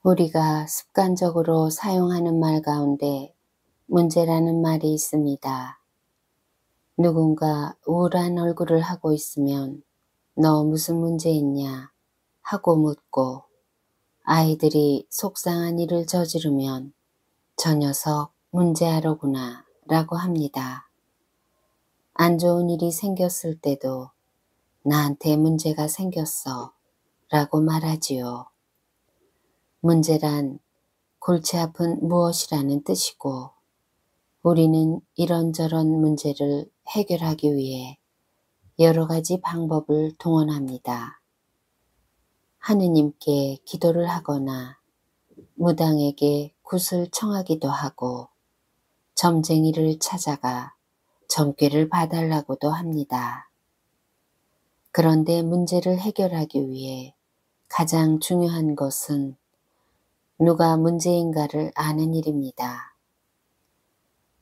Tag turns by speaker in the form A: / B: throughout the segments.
A: 우리가 습관적으로 사용하는 말 가운데 문제라는 말이 있습니다. 누군가 우울한 얼굴을 하고 있으면 너 무슨 문제 있냐 하고 묻고, 아이들이 속상한 일을 저지르면 저 녀석 문제아로구나 라고 합니다. 안 좋은 일이 생겼을 때도 나한테 문제가 생겼어 라고 말하지요. 문제란 골치 아픈 무엇이라는 뜻이고, 우리는 이런저런 문제를 해결하기 위해 여러 가지 방법을 동원합니다. 하느님께 기도를 하거나 무당에게 굿을 청하기도 하고, 점쟁이를 찾아가 점괘를 봐달라고도 합니다. 그런데 문제를 해결하기 위해 가장 중요한 것은 누가 문제인가를 아는 일입니다.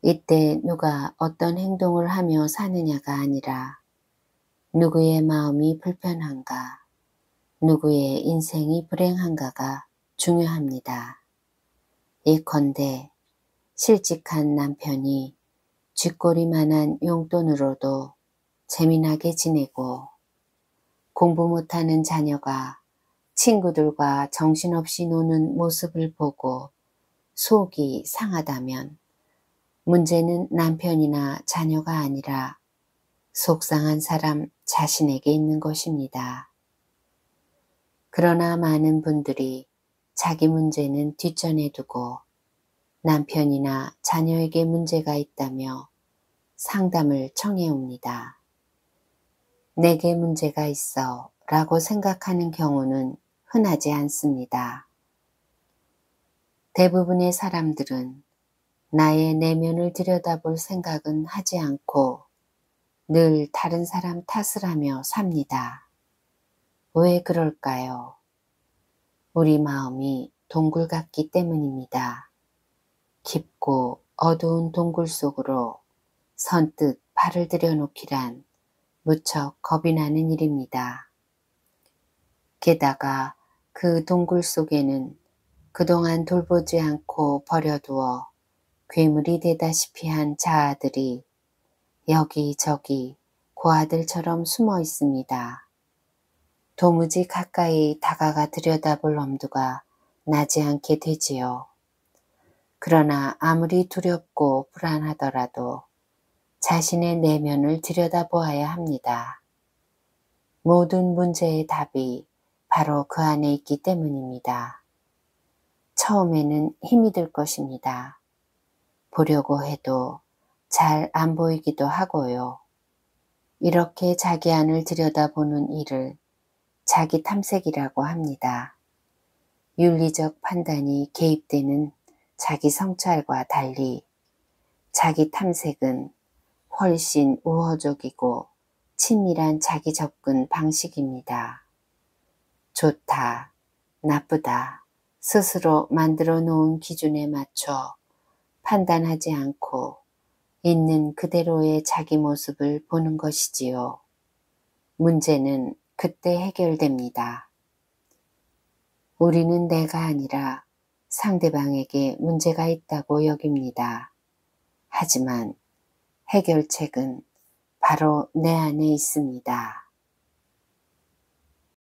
A: 이때 누가 어떤 행동을 하며 사느냐가 아니라 누구의 마음이 불편한가, 누구의 인생이 불행한가가 중요합니다. 예컨대 실직한 남편이 쥐꼬리만한 용돈으로도 재미나게 지내고, 공부 못하는 자녀가 친구들과 정신없이 노는 모습을 보고 속이 상하다면 문제는 남편이나 자녀가 아니라 속상한 사람 자신에게 있는 것입니다. 그러나 많은 분들이 자기 문제는 뒷전에 두고 남편이나 자녀에게 문제가 있다며 상담을 청해옵니다. 내게 문제가 있어 라고 생각하는 경우는 흔하지 않습니다. 대부분의 사람들은 나의 내면을 들여다볼 생각은 하지 않고 늘 다른 사람 탓을 하며 삽니다. 왜 그럴까요? 우리 마음이 동굴 같기 때문입니다. 깊고 어두운 동굴 속으로 선뜻 발을 들여놓기란 무척 겁이 나는 일입니다. 게다가 그 동굴 속에는 그동안 돌보지 않고 버려두어 괴물이 되다시피 한 자아들이 여기저기 고아들처럼 숨어 있습니다. 도무지 가까이 다가가 들여다볼 엄두가 나지 않게 되지요. 그러나 아무리 두렵고 불안하더라도 자신의 내면을 들여다보아야 합니다. 모든 문제의 답이 바로 그 안에 있기 때문입니다. 처음에는 힘이 들 것입니다. 보려고 해도 잘 안 보이기도 하고요. 이렇게 자기 안을 들여다보는 일을 자기 탐색이라고 합니다. 윤리적 판단이 개입되는 자기 성찰과 달리 자기 탐색은 훨씬 우호적이고 친밀한 자기 접근 방식입니다. 좋다, 나쁘다 스스로 만들어 놓은 기준에 맞춰 판단하지 않고 있는 그대로의 자기 모습을 보는 것이지요. 문제는 그때 해결됩니다. 우리는 내가 아니라 상대방에게 문제가 있다고 여깁니다. 하지만 해결책은 바로 내 안에 있습니다.